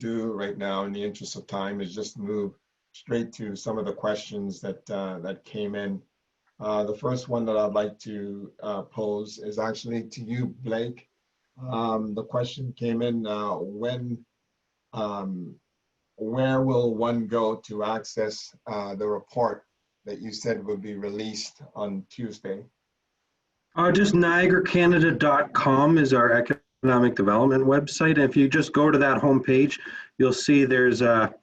do right now, in the interest of time, is just move straight to some of the questions that that came in. The first one that I'd like to pose is actually to you, Blake. The question came in, um, where will one go to access the report that you said will be released on Tuesday? Just NiagaraCanada.com is our economic development website. And if you just go to that homepage, you'll see there's a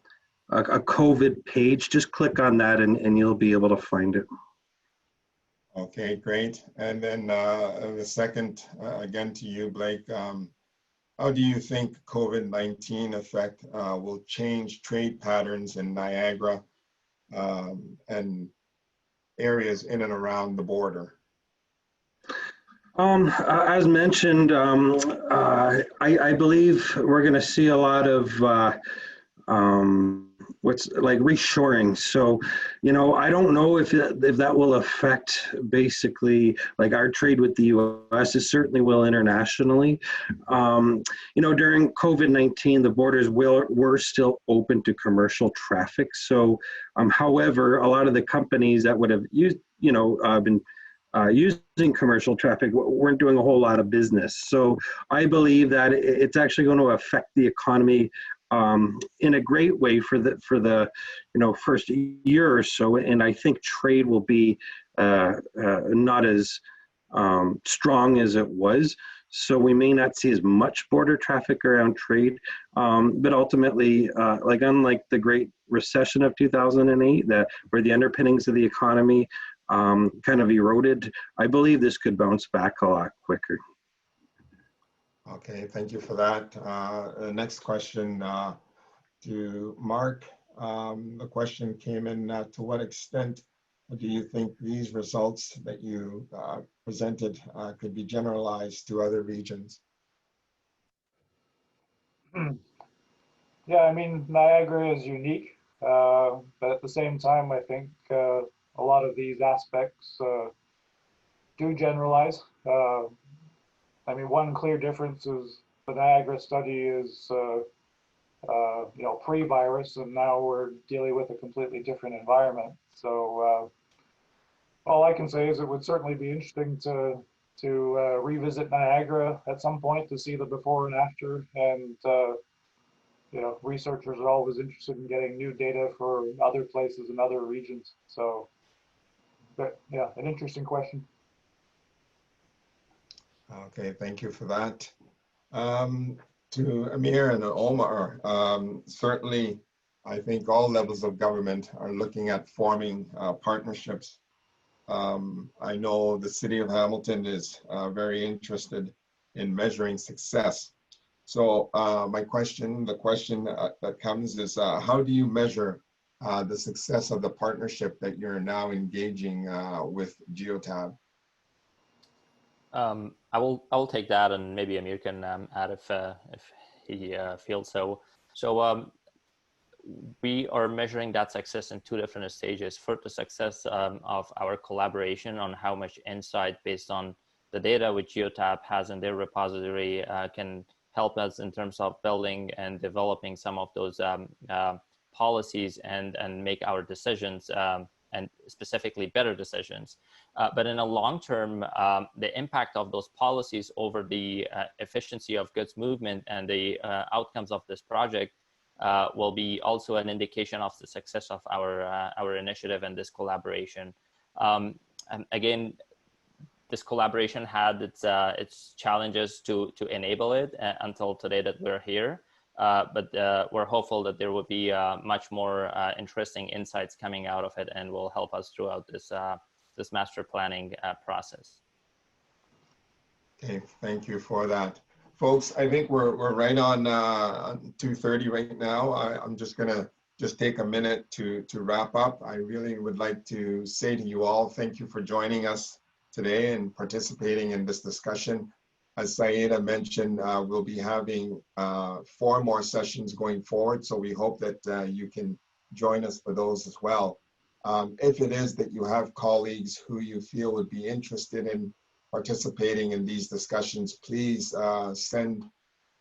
COVID page. Just click on that and you'll be able to find it. Okay, great. And then the second, again to you, Blake, how do you think COVID-19 effect will change trade patterns in Niagara and areas in and around the border? As mentioned, I believe we're going to see a lot of what's like reshoring. So, you know, I don't know if that will affect basically like our trade with the U.S. It certainly will internationally. You know, during COVID-19, the borders were still open to commercial traffic. So, however, a lot of the companies that would have used, you know, been using commercial traffic weren't doing a whole lot of business. So I believe that it's actually going to affect the economy in a great way for the you know first year or so, and I think trade will be not as strong as it was. So we may not see as much border traffic around trade, but ultimately, like unlike the Great Recession of 2008, where the underpinnings of the economy kind of eroded, I believe this could bounce back a lot quicker. Okay, thank you for that. Next question to Mark. The question came in, to what extent do you think these results that you presented could be generalized to other regions? Yeah, I mean, Niagara is unique, but at the same time, I think a lot of these aspects do generalize. I mean, one clear difference is the Niagara study is, you know, pre-virus, and now we're dealing with a completely different environment. So all I can say is it would certainly be interesting to revisit Niagara at some point to see the before and after. And you know, researchers are always interested in getting new data for other places and other regions. So, but yeah, an interesting question. Okay, thank you for that. To Amir and Omar, certainly I think all levels of government are looking at forming partnerships. I know the City of Hamilton is very interested in measuring success. So the question that comes is, how do you measure the success of the partnership that you're now engaging with Geotab? I will take that, and maybe Amir can add if he feels so. So we are measuring that success in two different stages. First, the success of our collaboration on how much insight based on the data which Geotab has in their repository can help us in terms of building and developing some of those policies and make our decisions and specifically better decisions. But in a long term, the impact of those policies over the efficiency of goods movement and the outcomes of this project will be also an indication of the success of our initiative and this collaboration. And again, this collaboration had its challenges to enable it until today that we're here. But we're hopeful that there will be much more interesting insights coming out of it and will help us throughout this this master planning process. Okay, thank you for that. Folks, I think we're right on 2:30 right now. I'm just gonna take a minute to wrap up. I really would like to say to you all, thank you for joining us today and participating in this discussion. As Saida mentioned, we'll be having 4 more sessions going forward, so we hope that you can join us for those as well. If it is that you have colleagues who you feel would be interested in participating in these discussions, please send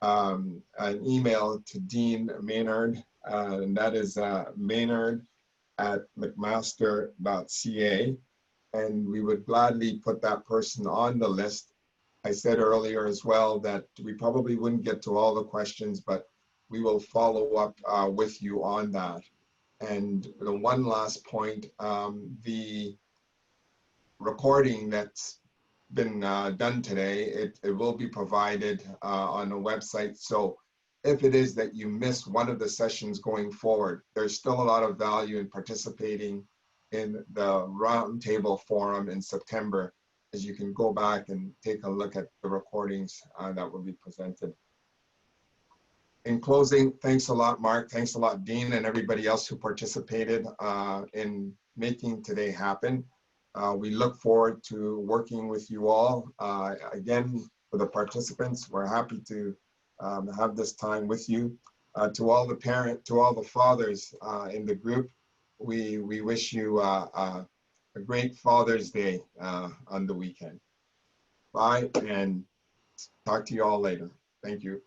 an email to Dean Maynard, and that is maynard@mcmaster.ca. And we would gladly put that person on the list. I said earlier as well that we probably wouldn't get to all the questions, but we will follow up with you on that. And the one last point, the recording that's been done today, it will be provided on the website. So if it is that you missed one of the sessions going forward, there's still a lot of value in participating in the roundtable forum in September, as you can go back and take a look at the recordings that will be presented. In closing, thanks a lot, Mark. Thanks a lot, Dean, and everybody else who participated in making today happen. We look forward to working with you all. Again, for the participants, we're happy to have this time with you. To all the fathers in the group, we wish you a great Father's Day on the weekend. Bye, and talk to you all later. Thank you.